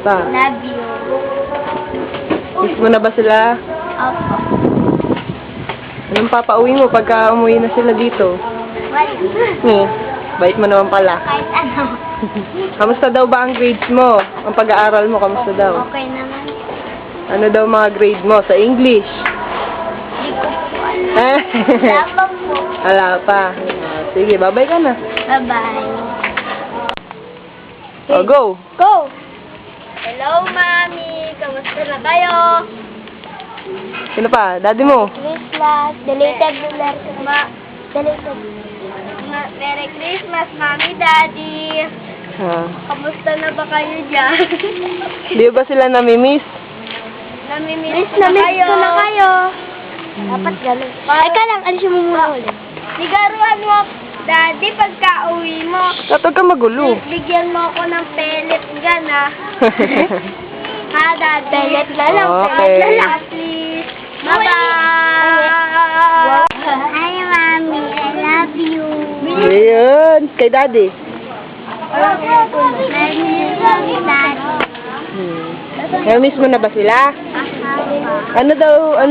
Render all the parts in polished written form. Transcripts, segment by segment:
pa? Love you. Miss mo na ba sila? Opo. Anong papauwi mo pagka umuwi na sila dito? Wala. Bait mo naman pala. Kahit ano. Kamusta daw ba ang grades mo? Ang pag-aaral mo, kamusta daw? Okay naman. Ano daw mga grade mo sa English? Hindi ko po alam. Wala pa po. Wala pa. Sige, babay ka na. Bye-bye. Oh, go! Go! Hello, Mami! Kamusta na kayo? Sino pa? Daddy mo? Christmas. Deleted letter. Deleted. Merry Christmas, Mami, Daddy. Kamusta na ba kayo dyan? Di ba sila namimiss? Namimiss na kayo. Dapat gano'n. Ika lang, alisin mo muna ulit. Sigaruhan mo, Daddy, pagka uwi mo. Huwag ka magulo. Bigyan mo ako ng pellet gan, ha? Ha, Daddy? Pellet na lang. Okay. Pellet na lang, please. Bye-bye. Hi, Mami. I love you. Ayan. Kay Daddy. Namiss mo na ba sila? Ano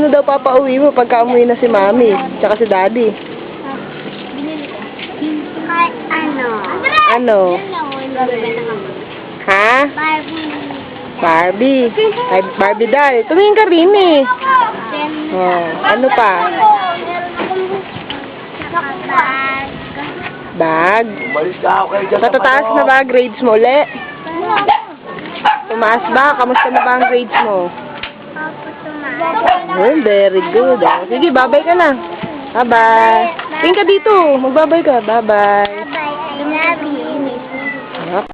daw papauwi mo pagka umuwi na si Mami, tsaka si Daddy? Kahit ano. Ano? Ha? Barbie. Ay, Barbie doll. Tumingin ka rin eh. Oh, ano pa? Bag. Matataas na ba grades mo ulit? Tumaas ba? Kamusta na ba ang grades mo? Oh, very good. Ah. Sige, babay ka na. Bye-bye. Tingin ka dito. Magbabay ka. Bye-bye. Bye. I love you.